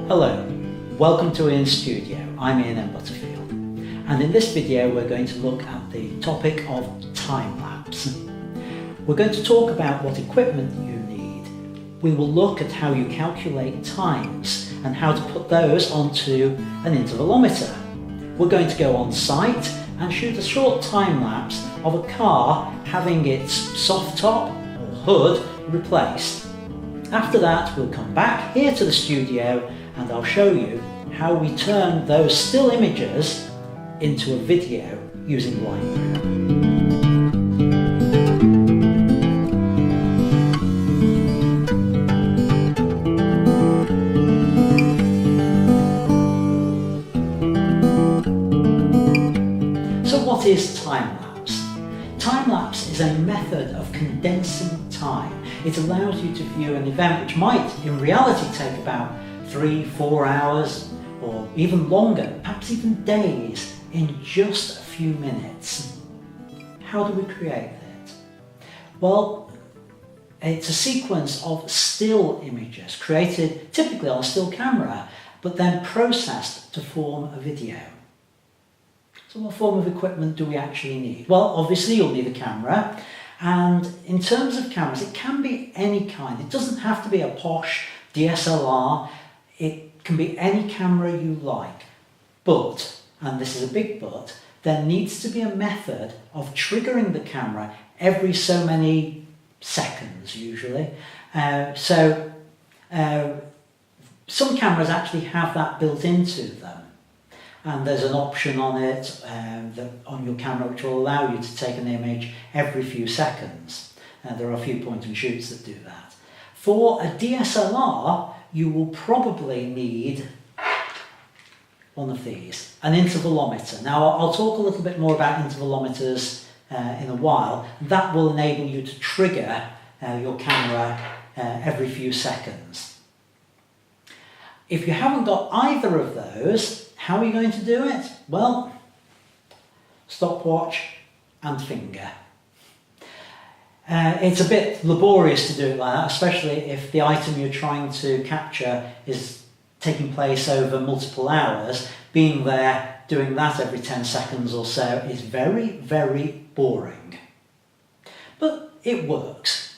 Hello, welcome to Ian's studio. I'm Ian M. Butterfield, and in this video we're going to look at the topic of time-lapse. We're going to talk about what equipment you need. We will look at how you calculate times and how to put those onto an intervalometer. We're going to go on site and shoot a short time-lapse of a car having its soft top or hood replaced. After that we'll come back here to the studio and I'll show you how we turn those still images into a video using BuyMeACoffee. So what is time-lapse? Time-lapse is a method of condensing time. It allows you to view an event which might in reality take about 3-4 hours or even longer, perhaps even days, in just a few minutes. How do we create it? Well, it's a sequence of still images created typically on a still camera but then processed to form a video. So what form of equipment do we actually need? Well, obviously you'll need a camera, and in terms of cameras it can be any kind. It doesn't have to be a posh DSLR. It can be any camera you like, but, and this is a big but, there needs to be a method of triggering the camera every so many seconds usually. Some cameras actually have that built into them, and there's an option on it on your camera which will allow you to take an image every few seconds. There are a few point and shoots that do that. For a DSLR you will probably need one of these, an intervalometer. Now I'll talk a little bit more about intervalometers in a while. That will enable you to trigger your camera every few seconds. If you haven't got either of those, how are you going to do it? Well, stopwatch and finger. It's a bit laborious to do it like that, especially if the item you're trying to capture is taking place over multiple hours. Being there, doing that every 10 seconds or so is very, very boring. But it works.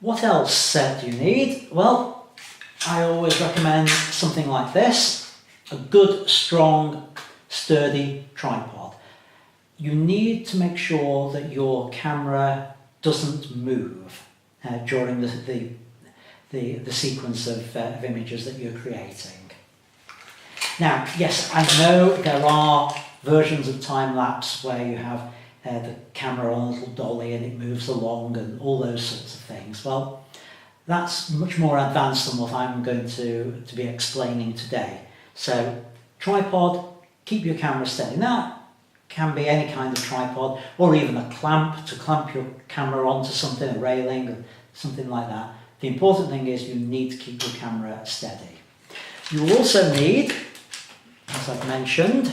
What else do you need? Well, I always recommend something like this. A good, strong, sturdy tripod. You need to make sure that your camera doesn't move during the sequence of images that you're creating. Now, yes, I know there are versions of time-lapse where you have the camera on a little dolly and it moves along and all those sorts of things. Well, that's much more advanced than what I'm going to be explaining today. So, tripod, keep your camera steady. Now, can be any kind of tripod or even a clamp to clamp your camera onto something, a railing or something like that. The important thing is you need to keep your camera steady. You also need, as I've mentioned,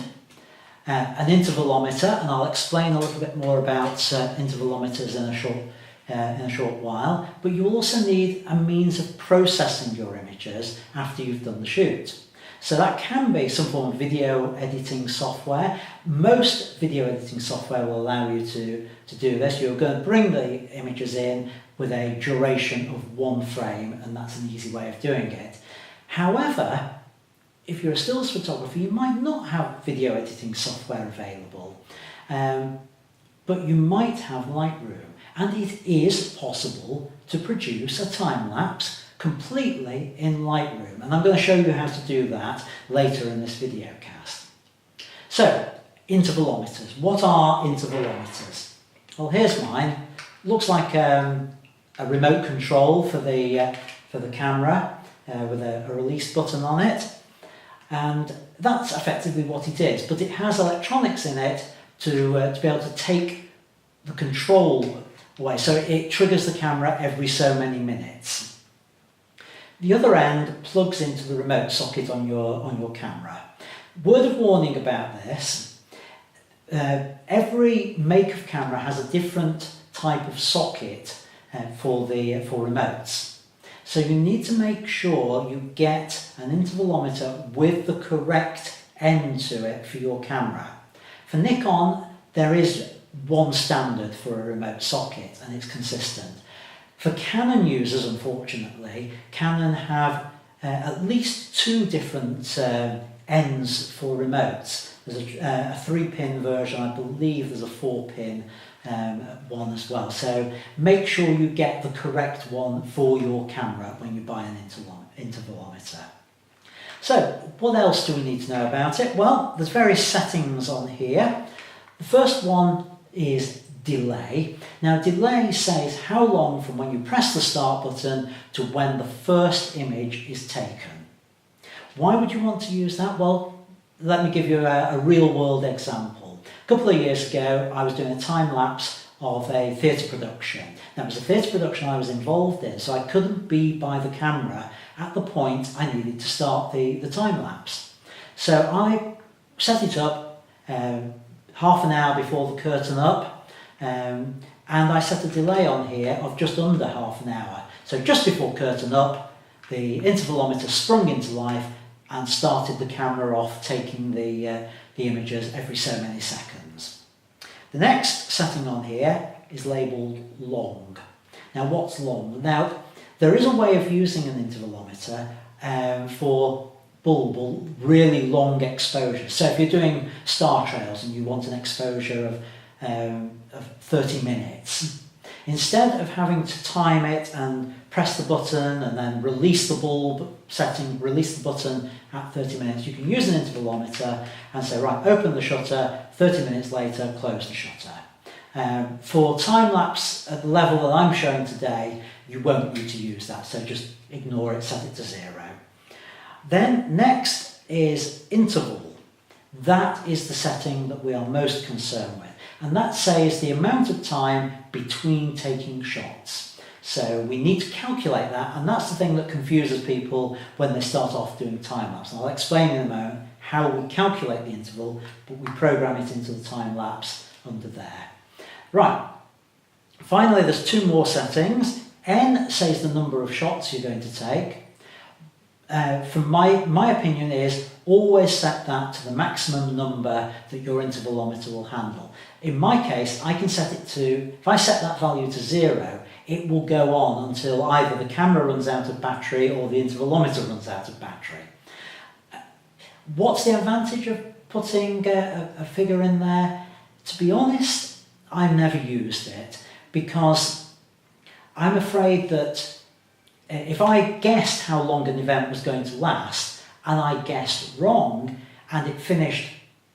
an intervalometer, and I'll explain a little bit more about intervalometers in a short while, but you also need a means of processing your images after you've done the shoot. So that can be some form of video editing software. Most video editing software will allow you to do this. You're going to bring the images in with a duration of 1 frame, and that's an easy way of doing it. However, if you're a stills photographer, you might not have video editing software available, but you might have Lightroom, and it is possible to produce a time-lapse completely in Lightroom, and I'm going to show you how to do that later in this video cast. So, intervalometers. What are intervalometers? Well, here's mine. Looks like a remote control for the camera with a release button on it, and that's effectively what it is, but it has electronics in it to be able to take the control away, so it triggers the camera every so many minutes. The other end plugs into the remote socket on your camera. Word of warning about this, every make of camera has a different type of socket for remotes. So you need to make sure you get an intervalometer with the correct end to it for your camera. For Nikon, there is one standard for a remote socket and it's consistent. For Canon users, unfortunately, Canon have at least two different ends for remotes. There's a 3-pin version, I believe there's a 4-pin one as well. So make sure you get the correct one for your camera when you buy an intervalometer. So what else do we need to know about it? Well, there's various settings on here. The first one is delay. Now delay says how long from when you press the start button to when the first image is taken. Why would you want to use that? Well, let me give you a real world example. A couple of years ago I was doing a time lapse of a theatre production. That was a theatre production I was involved in, so I couldn't be by the camera at the point I needed to start the time lapse. So I set it up half an hour before the curtain up, and I set a delay on here of just under half an hour. So just before curtain up, the intervalometer sprung into life and started the camera off, taking the images every so many seconds. The next setting on here is labelled long. Now what's long? Now there is a way of using an intervalometer for bulb, really long exposure. So if you're doing star trails and you want an exposure of 30 minutes, instead of having to time it and press the button and then release the bulb setting, release the button at 30 minutes, you can use an intervalometer and say, right, open the shutter, 30 minutes later, close the shutter. For time-lapse at the level that I'm showing today, you won't need to use that, so just ignore it, set it to 0. Then next is interval. That is the setting that we are most concerned with, and that says the amount of time between taking shots. So we need to calculate that, and that's the thing that confuses people when they start off doing time-lapse. And I'll explain in a moment how we calculate the interval, but we program it into the time-lapse under there. Right, finally there's two more settings. N says the number of shots you're going to take. From my opinion is always set that to the maximum number that your intervalometer will handle. In my case, I can set it to, if I set that value to 0, it will go on until either the camera runs out of battery or the intervalometer runs out of battery. What's the advantage of putting a figure in there? To be honest, I've never used it because I'm afraid that if I guessed how long an event was going to last and I guessed wrong and it finished,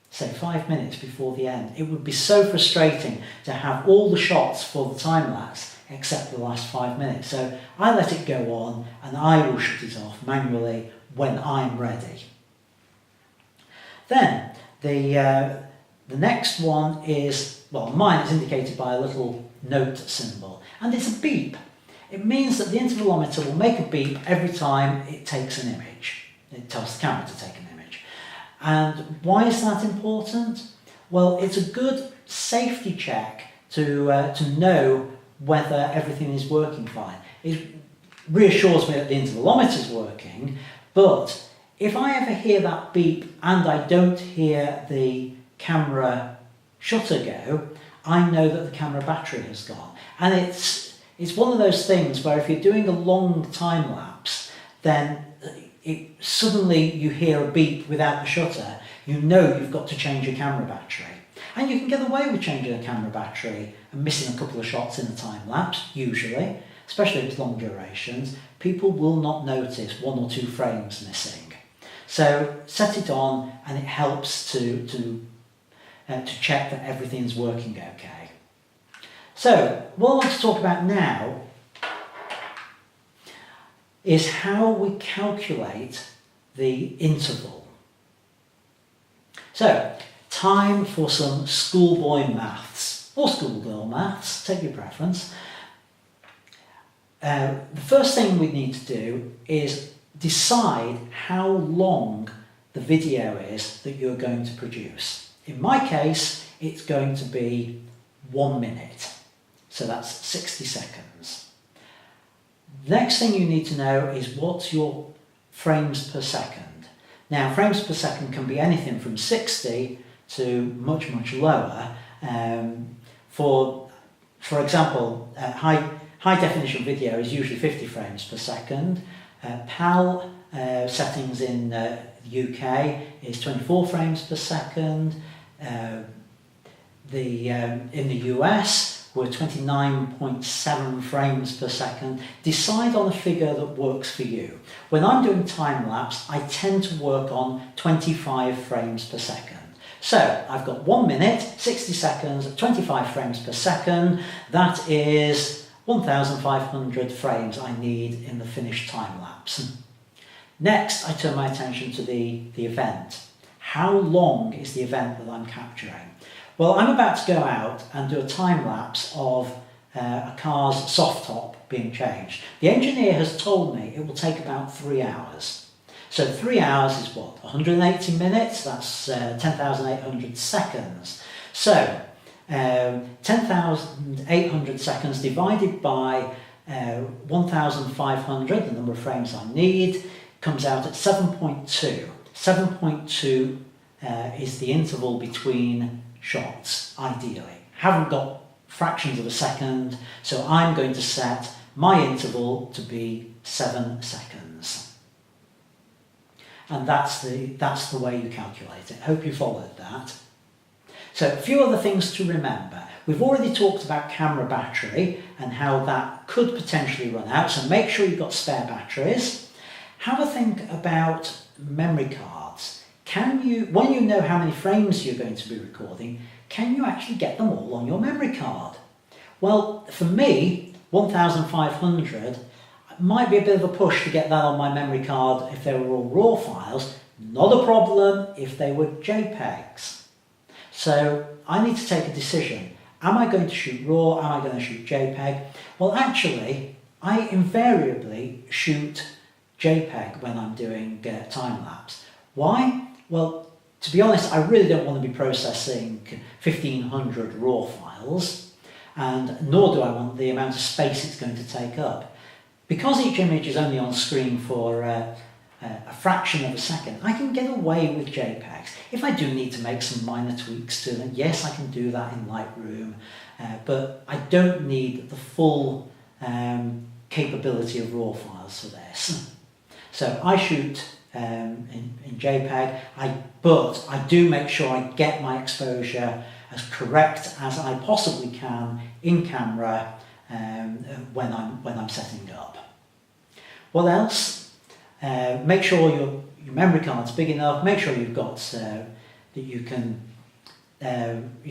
say, 5 minutes before the end, it would be so frustrating to have all the shots for the time-lapse except the last 5 minutes. So I let it go on and I will shut it off manually when I'm ready. Then the next one is, well, mine is indicated by a little note symbol, and it's a beep. It means that the intervalometer will make a beep every time it takes an image. It tells the camera to take an image. And why is that important? Well, it's a good safety check to know whether everything is working fine. It reassures me that the intervalometer is working, but if I ever hear that beep and I don't hear the camera shutter go, I know that the camera battery has gone. And it's one of those things where if you're doing a long time lapse, then suddenly you hear a beep without the shutter, you know you've got to change your camera battery. And you can get away with changing a camera battery and missing a couple of shots in a time lapse, usually, especially if it's long durations. People will not notice 1 or 2 frames missing. So set it on and it helps to check that everything's working okay. So what I want to talk about now is how we calculate the interval. So, time for some schoolboy maths, or schoolgirl maths, take your preference. The first thing we need to do is decide how long the video is that you're going to produce. In my case, it's going to be 1 minute, so that's 60 seconds. Next thing you need to know is what's your frames per second. Now, frames per second can be anything from 60 to much, much lower. For example, high definition video is usually 50 frames per second. PAL settings in the UK is 24 frames per second. In the US, we're 29.7 frames per second. Decide on a figure that works for you. When I'm doing time-lapse, I tend to work on 25 frames per second. So I've got 1 minute, 60 seconds, 25 frames per second. That is 1,500 frames I need in the finished time-lapse. Next, I turn my attention to the event. How long is the event that I'm capturing? Well, I'm about to go out and do a time-lapse of a car's soft top being changed. The engineer has told me it will take about 3 hours. So 3 hours is what? 180 minutes? That's 10,800 seconds. So 10,800 seconds divided by 1,500, the number of frames I need, comes out at 7.2. 7.2 is the interval between shots, ideally. Haven't got fractions of a second, so I'm going to set my interval to be 7 seconds. And that's the way you calculate it. Hope you followed that. So a few other things to remember. We've already talked about camera battery and how that could potentially run out, so make sure you've got spare batteries. Have a think about memory cards. When you know how many frames you're going to be recording, can you actually get them all on your memory card? Well, for me, 1,500 might be a bit of a push to get that on my memory card if they were all RAW files. Not a problem if they were JPEGs. So I need to take a decision. Am I going to shoot RAW? Am I going to shoot JPEG? Well, actually, I invariably shoot JPEG when I'm doing time-lapse. Why? Well, to be honest, I really don't want to be processing 1,500 RAW files, and nor do I want the amount of space it's going to take up. Because each image is only on screen for a fraction of a second, I can get away with JPEGs. If I do need to make some minor tweaks to them, yes, I can do that in Lightroom, but I don't need the full capability of RAW files for this. So I shoot in JPEG, but I do make sure I get my exposure as correct as I possibly can in camera when I'm setting up. What else? Make sure your memory card's big enough. Make sure you've got you've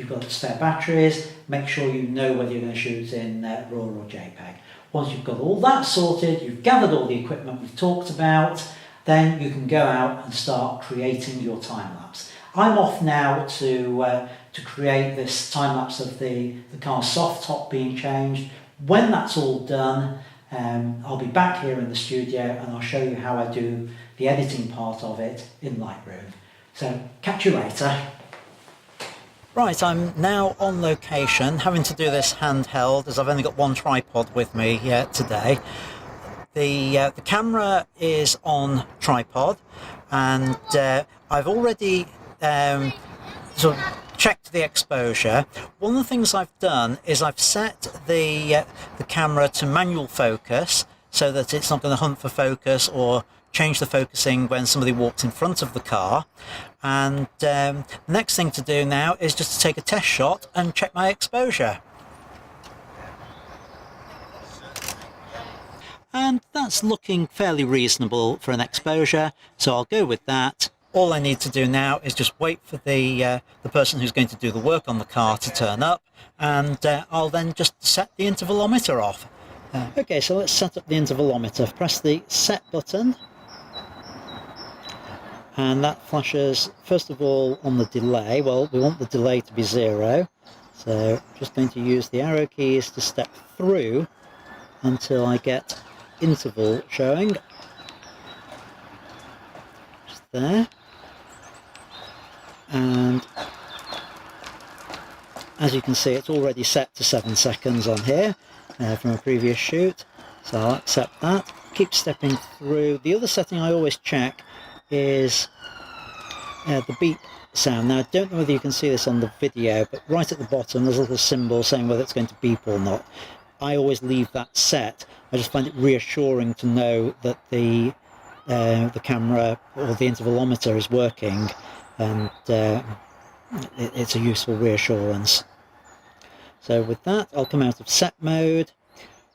got spare batteries. Make sure you know whether you're going to shoot in RAW or JPEG. Once you've got all that sorted, you've gathered all the equipment we've talked about, then you can go out and start creating your time lapse. I'm off now to create this time lapse of the car's soft top being changed. When that's all done, I'll be back here in the studio and I'll show you how I do the editing part of it in Lightroom. So catch you later. Right, I'm now on location, having to do this handheld as I've only got one tripod with me here today. The camera is on tripod, and I've already sort of checked the exposure. One of the things I've done is I've set the camera to manual focus so that it's not going to hunt for focus or change the focusing when somebody walks in front of the car. And the next thing to do now is just to take a test shot and check my exposure. And that's looking fairly reasonable for an exposure, so I'll go with that. All I need to do now is just wait for the person who's going to do the work on the car to turn up, and I'll then just set the intervalometer off. Okay, so let's set up the intervalometer. Press the set button, and that flashes first of all on the delay. Well, we want the delay to be 0, so I'm just going to use the arrow keys to step through until I get interval showing. Just there. And as you can see, it's already set to 7 seconds on here from a previous shoot. So I'll accept that, keep stepping through. The other setting I always check is the beep sound. Now I don't know whether you can see this on the video, but right at the bottom there's a little symbol saying whether it's going to beep or not. I always leave that set. I just find it reassuring to know that the camera or the intervalometer is working, and it's a useful reassurance. So with that, I'll come out of set mode.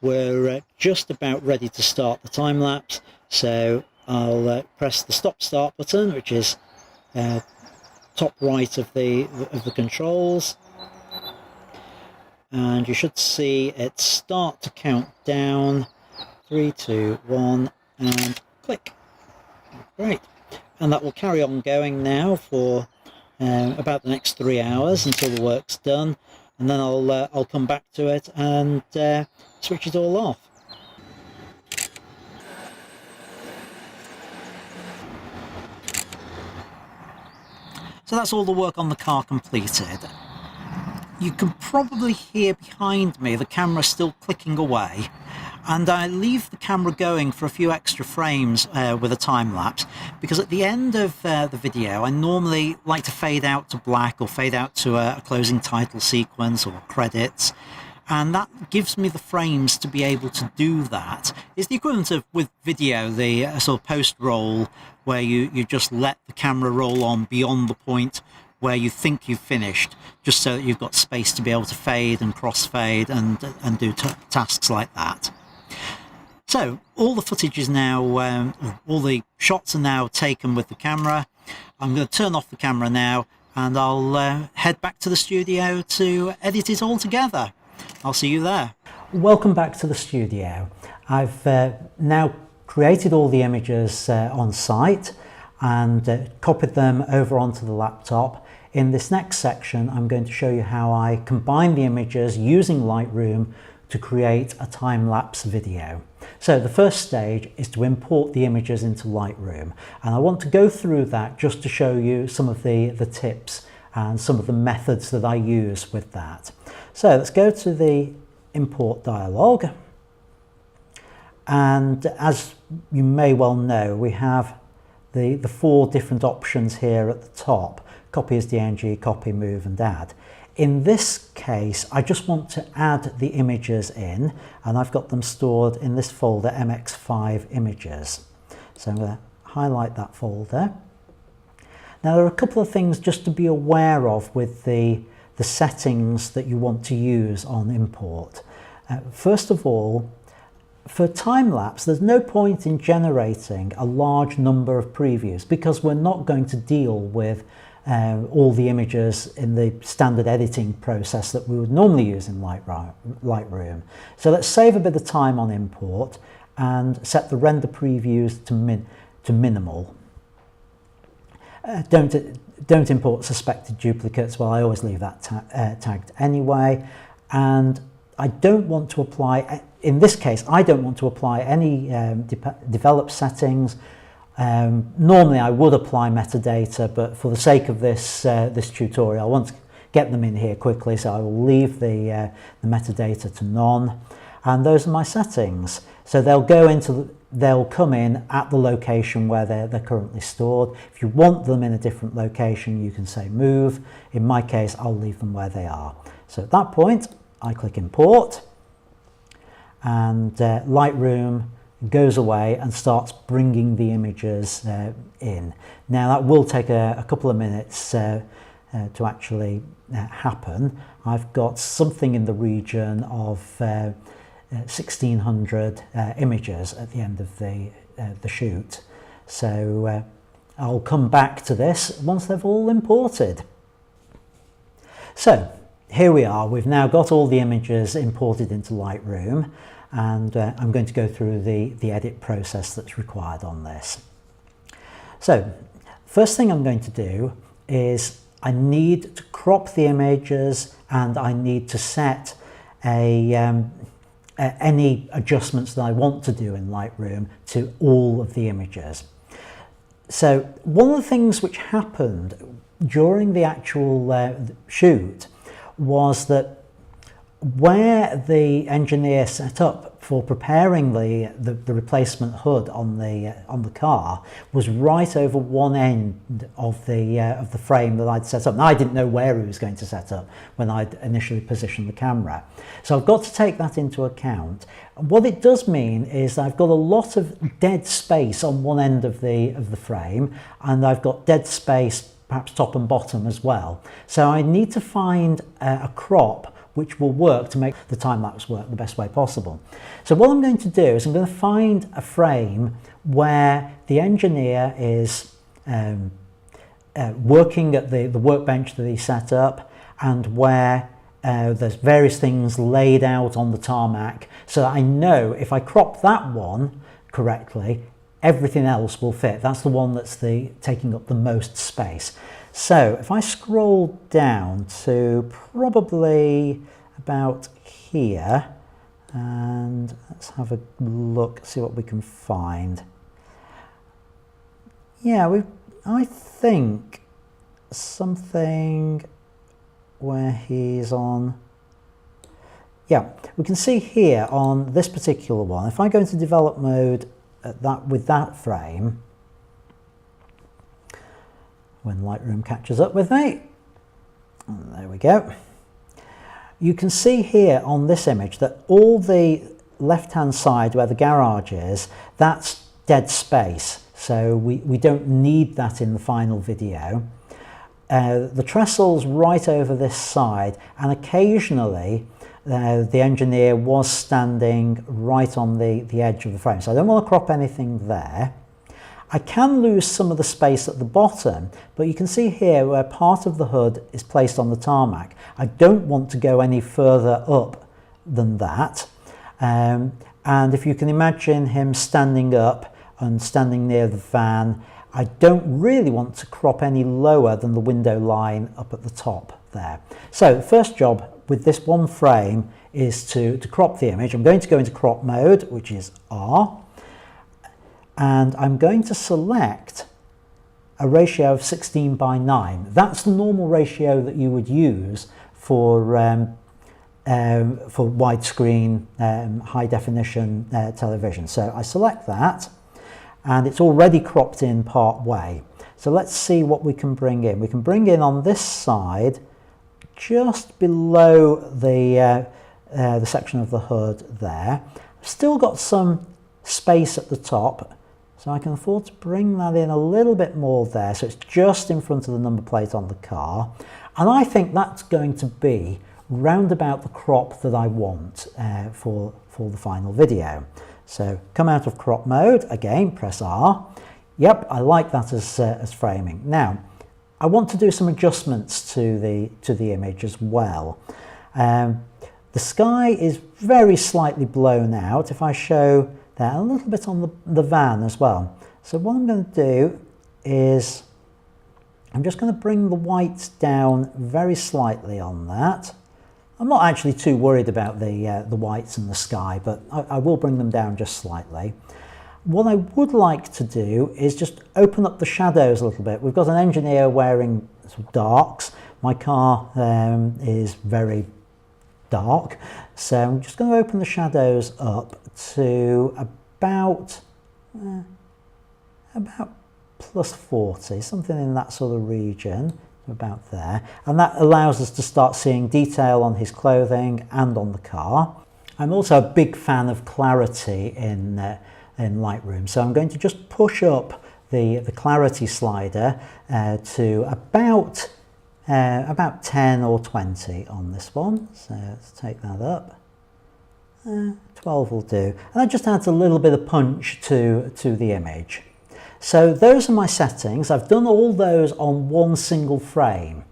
We're just about ready to start the time lapse, so I'll press the stop start button, which is top right of the controls, and you should see it start to count down. 3, 2, 1, and click. Great. And that will carry on going now for about the next 3 hours until the work's done, and then I'll come back to it and switch it all off. So that's all the work on the car completed. You can probably hear behind me the camera still clicking away, and I leave the camera going for a few extra frames with a time lapse, because at the end of the video I normally like to fade out to black or fade out to a closing title sequence or credits, and that gives me the frames to be able to do that. It's the equivalent of, with video, the sort of post-roll, where you just let the camera roll on beyond the point where you think you've finished, just so that you've got space to be able to fade and crossfade and do tasks like that. So all the footage is now, all the shots are now taken with the camera. I'm going to turn off the camera now, and I'll head back to the studio to edit it all together. I'll see you there. Welcome back to the studio. I've now created all the images on site and copied them over onto the laptop. In this next section, I'm going to show you how I combine the images using Lightroom to create a time-lapse video. So the first stage is to import the images into Lightroom, and I want to go through that just to show you some of the tips and some of the methods that I use with that. So let's go to the import dialog, and as you may well know, we have the 4 different options here at the top: copy as DNG, copy, move and add. In this case, I just want to add the images in, and I've got them stored in this folder, MX5 images. So I'm going to highlight that folder. Now there are a couple of things just to be aware of with the settings that you want to use on import. First of all, for time-lapse, there's no point in generating a large number of previews, because we're not going to deal with all the images in the standard editing process that we would normally use in Lightroom. So let's save a bit of time on import and set the render previews to minimal. Don't import suspected duplicates. Well, I always leave that tagged anyway. And I don't want to apply, in this case, I don't want to apply any develop settings. Normally I would apply metadata, but for the sake of this tutorial, I want to get them in here quickly, so I will leave the metadata to none. And those are my settings. So they'll come in at the location where they're currently stored. If you want them in a different location, you can say move. In my case, I'll leave them where they are. So at that point, I click import, and Lightroom goes away and starts bringing the images in. Now that will take a couple of minutes to actually happen. I've got something in the region of 1600 images at the end of the shoot. So I'll come back to this once they've all imported. So here we are. We've now got all the images imported into Lightroom, and I'm going to go through the edit process that's required on this. So first thing I'm going to do is I need to crop the images, and I need to set any adjustments that I want to do in Lightroom to all of the images. So one of the things which happened during the actual shoot was that where the engineer set up for preparing the replacement hood on the car was right over one end of the frame that I'd set up. Now, I didn't know where he was going to set up when I'd initially positioned the camera, so I've got to take that into account. What it does mean is I've got a lot of dead space on one end of the frame, and I've got dead space perhaps top and bottom as well. So I need to find a crop which will work to make the time-lapse work the best way possible. So what I'm going to do is I'm going to find a frame where the engineer is working at the workbench that he set up, and where there's various things laid out on the tarmac, so that I know if I crop that one correctly, everything else will fit. That's the one that's taking up the most space. So if I scroll down to probably about here, and let's have a look, see what we can find. Yeah, I think something where he's on. Yeah, we can see here on this particular one, if I go into develop mode with that frame, when Lightroom catches up with me, and there we go, you can see here on this image that all the left hand side where the garage is, that's dead space, so we don't need that in the final video. The trestle's right over this side, and occasionally the engineer was standing right on the edge of the frame, so I don't want to crop anything there. I can lose some of the space at the bottom, but you can see here where part of the hood is placed on the tarmac. I don't want to go any further up than that. And if you can imagine him standing up and standing near the van, I don't really want to crop any lower than the window line up at the top there. So the first job with this one frame is to crop the image. I'm going to go into crop mode, which is R. And I'm going to select a ratio of 16:9. That's the normal ratio that you would use for widescreen, high definition television. So I select that, and it's already cropped in part way. So let's see what we can bring in. We can bring in on this side, just below the section of the hood there. I've still got some space at the top, so I can afford to bring that in a little bit more there, so it's just in front of the number plate on the car. And I think that's going to be round about the crop that I want for the final video. So come out of crop mode, again press R. Yep, I like that as framing. Now I want to do some adjustments to the image as well. The sky is very slightly blown out. If I show there, a little bit on the van as well. So what I'm going to do is I'm just going to bring the whites down very slightly on that. I'm not actually too worried about the whites and the sky, but I will bring them down just slightly. What I would like to do is just open up the shadows a little bit. We've got an engineer wearing some darks. My car is very dark, so I'm just going to open the shadows up to about plus 40, something in that sort of region, about there, and that allows us to start seeing detail on his clothing and on the car. I'm also a big fan of clarity in Lightroom, so I'm going to just push up the clarity slider to about 10 or 20 on this one. So let's take that up. 12 will do, and that just adds a little bit of punch to the image. So those are my settings. I've done all those on one single frame.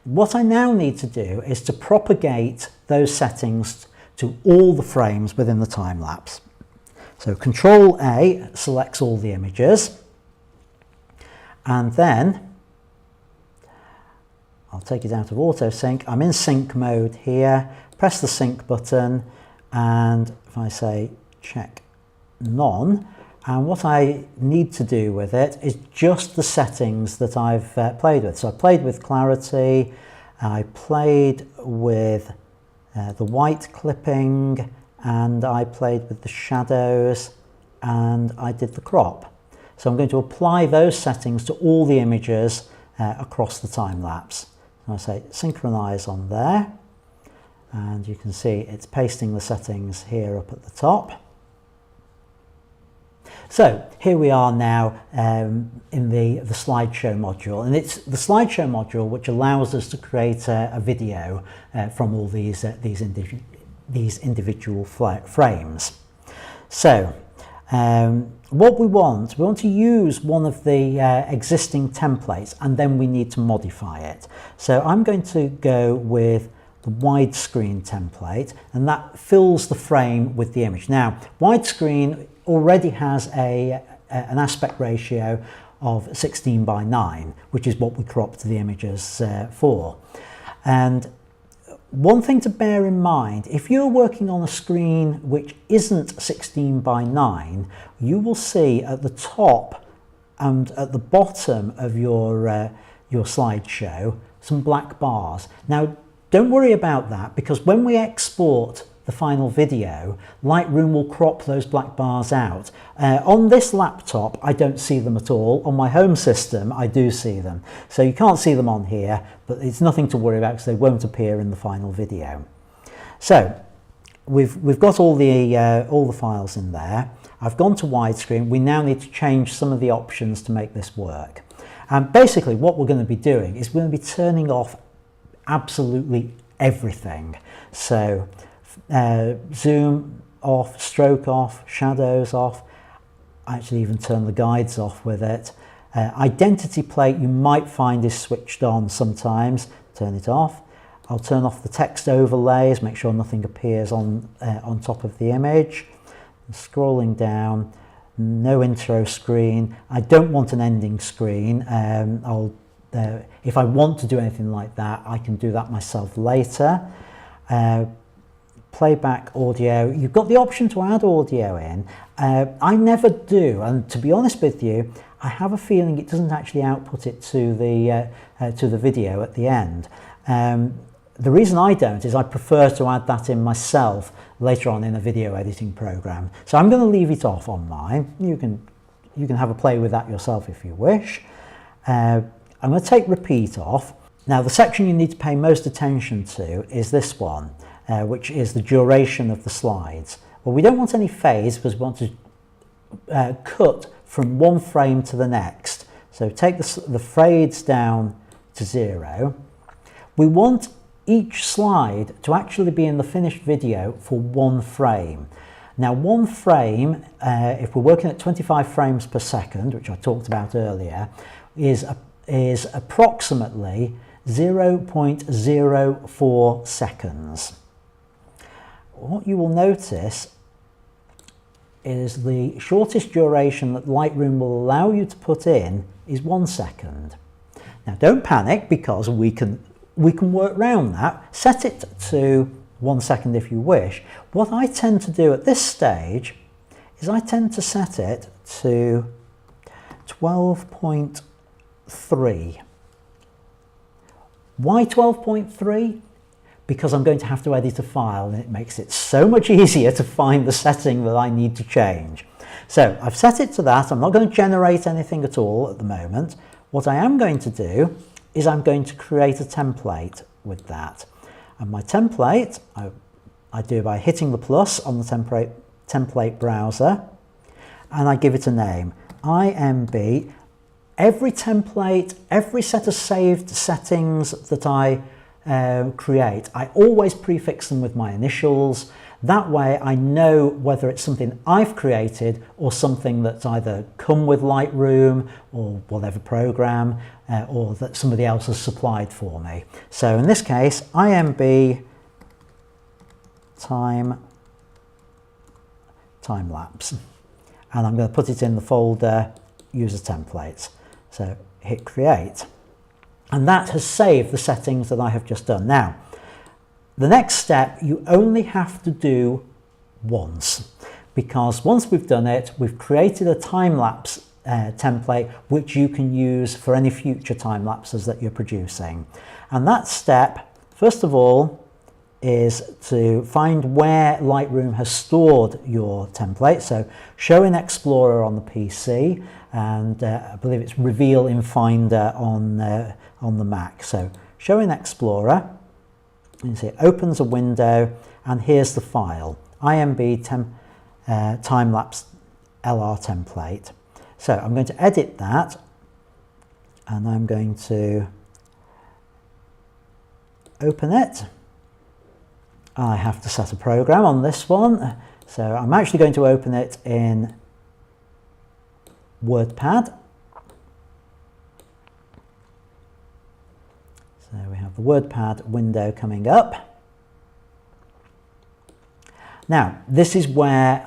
What I now need to do is to propagate those settings to all the frames within the time lapse. So Control A selects all the images, and then I'll take it out of auto sync. I'm in sync mode here. Press the sync button, and if I say check none, and what I need to do with it is just the settings that I've played with. So I played with clarity, I played with the white clipping, and I played with the shadows, and I did the crop. So I'm going to apply those settings to all the images across the time lapse. I say synchronize on there, and you can see it's pasting the settings here up at the top. So here we are now in the slideshow module, and it's the slideshow module which allows us to create a video from all these individual frames. So what we want to use one of the existing templates, and then we need to modify it. So I'm going to go with the widescreen template, and that fills the frame with the image. Now, widescreen already has an aspect ratio of 16:9, which is what we cropped the images for. And one thing to bear in mind, if you're working on a screen which isn't 16:9, you will see at the top and at the bottom of your slideshow some black bars. Now, don't worry about that, because when we export the final video, Lightroom will crop those black bars out. On this laptop, I don't see them at all. On my home system, I do see them. So you can't see them on here, but it's nothing to worry about because they won't appear in the final video. So we've got all the files in there. I've gone to widescreen. We now need to change some of the options to make this work. And basically what we're going to be doing is we're going to be turning off absolutely everything. So zoom off, stroke off, shadows off. I actually even turn the guides off with it. Identity plate you might find is switched on sometimes. Turn it off. I'll turn off the text overlays, make sure nothing appears on top of the image. Scrolling down, no intro screen. I don't want an ending screen. If I want to do anything like that, I can do that myself later. Playback audio, you've got the option to add audio in. I never do, and to be honest with you, I have a feeling it doesn't actually output it to the video at the end. The reason I don't is I prefer to add that in myself later on in a video editing program. So I'm going to leave it off on mine. You can have a play with that yourself if you wish. I'm going to take repeat off. Now the section you need to pay most attention to is this one, which is the duration of the slides. Well, we don't want any fades because we want to cut from one frame to the next. So take the fades down to 0. We want each slide to actually be in the finished video for one frame. Now one frame, if we're working at 25 frames per second, which I talked about earlier, is approximately 0.04 seconds. What you will notice is the shortest duration that Lightroom will allow you to put in is 1 second. Now don't panic, because we can work around that. Set it to 1 second if you wish. What I tend to do at this stage is I tend to set it to 12.3. Why 12.3? Because I'm going to have to edit a file, and it makes it so much easier to find the setting that I need to change. So I've set it to that. I'm not going to generate anything at all at the moment. What I am going to do is I'm going to create a template with that. And my template, I do by hitting the plus on the template browser, and I give it a name, IMB. Every template, every set of saved settings that I create, I always prefix them with my initials. That way I know whether it's something I've created or something that's either come with Lightroom or whatever program, or that somebody else has supplied for me. So in this case, IMB time-lapse, and I'm going to put it in the folder user templates. So hit create, and that has saved the settings that I have just done. Now the next step you only have to do once, because once we've done it, we've created a time-lapse template which you can use for any future time lapses that you're producing. And that step, first of all, is to find where Lightroom has stored your template. So show in Explorer on the PC, and I believe it's reveal in Finder on the Mac. So show in Explorer, you see it opens a window, and here's the file, IMB time-lapse LR template. So I'm going to edit that, and I'm going to open it. I have to set a program on this one, so I'm actually going to open it in WordPad. So we have the WordPad window coming up. Now, this is where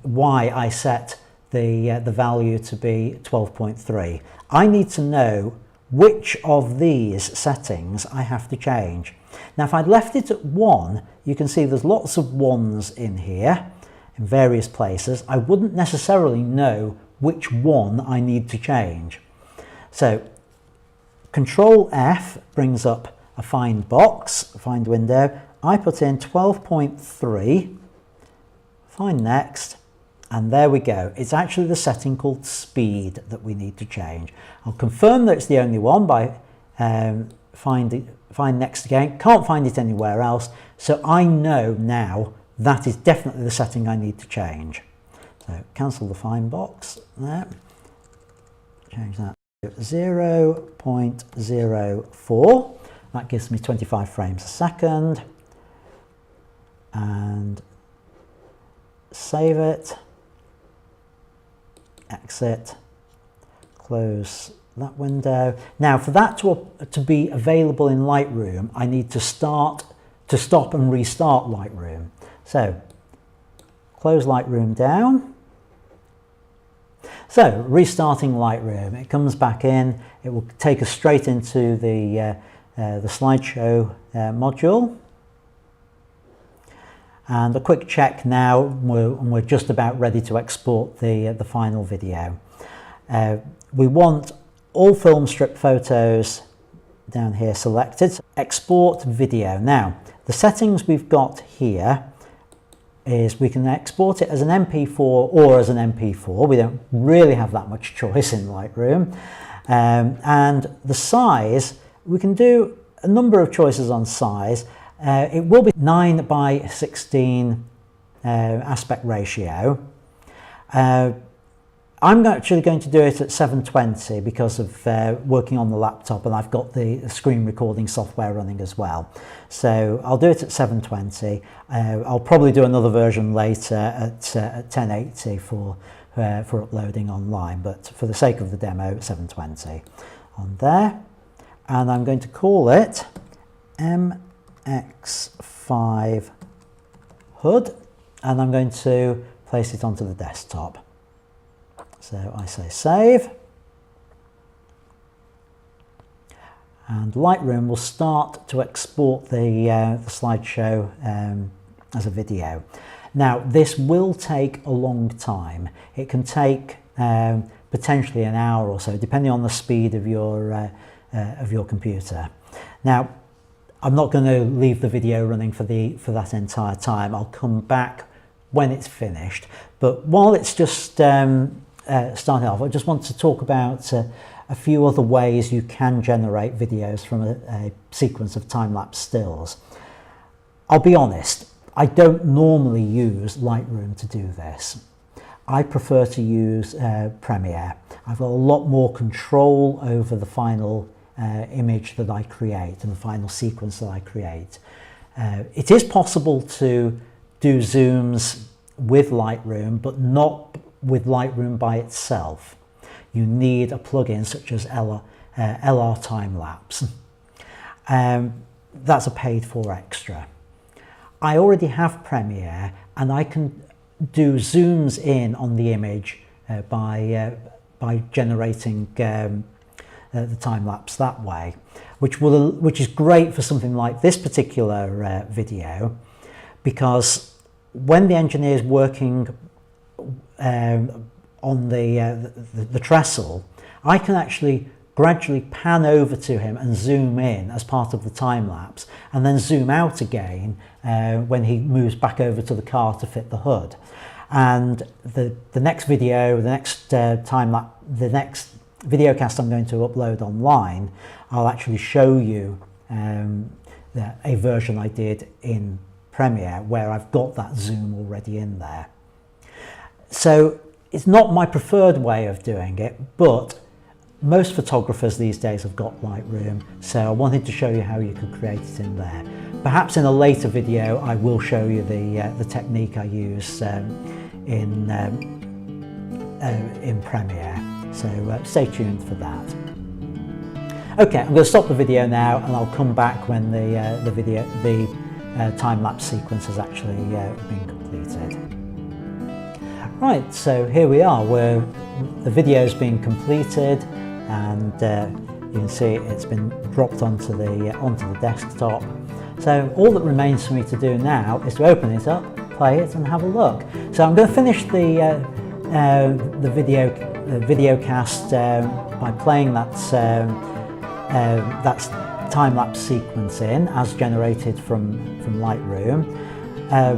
why I set the value to be 12.3. I need to know which of these settings I have to change. Now, if I'd left it at 1, you can see there's lots of 1s in here in various places. I wouldn't necessarily know which one I need to change. So Control F brings up a find box, a find window. I put in 12.3, find next, and there we go. It's actually the setting called speed that we need to change. I'll confirm that it's the only one by find next again. Can't find it anywhere else, so I know now that is definitely the setting I need to change. So cancel the find box there, change that to 0.04. That gives me 25 frames a second, and save it, exit, close that window. Now, for that to be available in Lightroom, I need to stop and restart Lightroom. So close Lightroom down. So restarting Lightroom, it comes back in. It will take us straight into the slideshow module. And a quick check now, we're just about ready to export the final video. We want all film strip photos down here selected. Export video. Now, the settings we've got here is we can export it as an MP4 or as an MP4. We don't really have that much choice in Lightroom. And the size, we can do a number of choices on size. It will be 9:16 aspect ratio. I'm actually going to do it at 720 because of working on the laptop, and I've got the screen recording software running as well. So I'll do it at 720. I'll probably do another version later at 1080 for uploading online, but for the sake of the demo, 720 on there. And I'm going to call it MX5 HUD, and I'm going to place it onto the desktop. So I say save, and Lightroom will start to export the slideshow as a video. Now, this will take a long time. It can take potentially an hour or so, depending on the speed of your computer. Now, I'm not going to leave the video running for that entire time. I'll come back when it's finished. But while it's just starting off, I just want to talk about a few other ways you can generate videos from a sequence of time-lapse stills. I'll be honest, I don't normally use Lightroom to do this. I prefer to use Premiere. I've got a lot more control over the final image that I create and the final sequence that I create. It is possible to do zooms with Lightroom, but not with Lightroom by itself. You need a plugin such as LR Time-lapse. That's a paid for extra. I already have Premiere, and I can do zooms in on the image by generating the time-lapse that way, which is great for something like this particular video, because when the engineer is working on the trestle, I can actually gradually pan over to him and zoom in as part of the time lapse, and then zoom out again when he moves back over to the car to fit the hood. And the next video, the next the next videocast I'm going to upload online, I'll actually show you a version I did in Premiere where I've got that zoom already in there. So it's not my preferred way of doing it, but most photographers these days have got Lightroom, so I wanted to show you how you could create it in there. Perhaps in a later video I will show you the technique I use in Premiere, so stay tuned for that. Okay, I'm going to stop the video now, and I'll come back when the time-lapse sequence has actually been completed. Right, so here we are, where the video's been completed, and you can see it's been dropped onto the desktop. So all that remains for me to do now is to open it up, play it, and have a look. So I'm going to finish the video cast by playing that time-lapse sequence in as generated from Lightroom.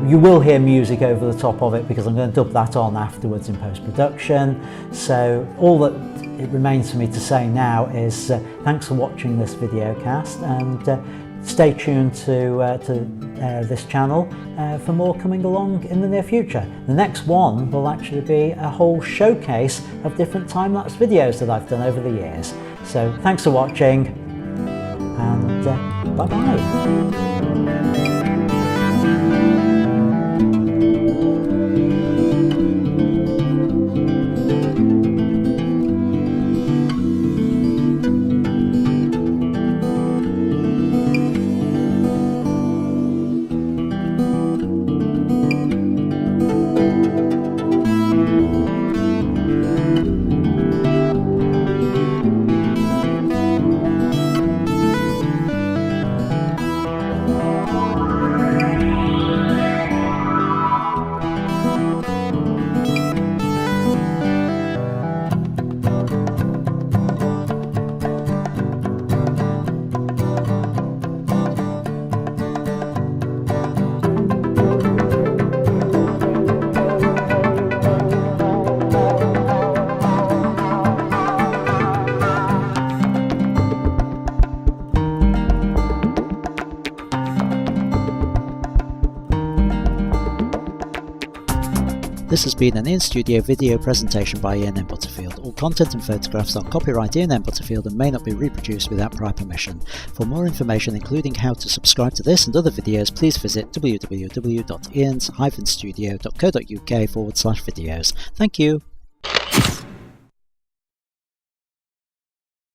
You will hear music over the top of it because I'm going to dub that on afterwards in post-production. So all that it remains for me to say now is thanks for watching this video cast, and stay tuned to this channel for more coming along in the near future. The next one will actually be a whole showcase of different time-lapse videos that I've done over the years. So thanks for watching, and bye-bye. This has been an in-studio video presentation by Ian M. Butterfield. All content and photographs are copyright Ian M. Butterfield and may not be reproduced without prior permission. For more information, including how to subscribe to this and other videos, please visit www.ians-studio.co.uk/videos. Thank you.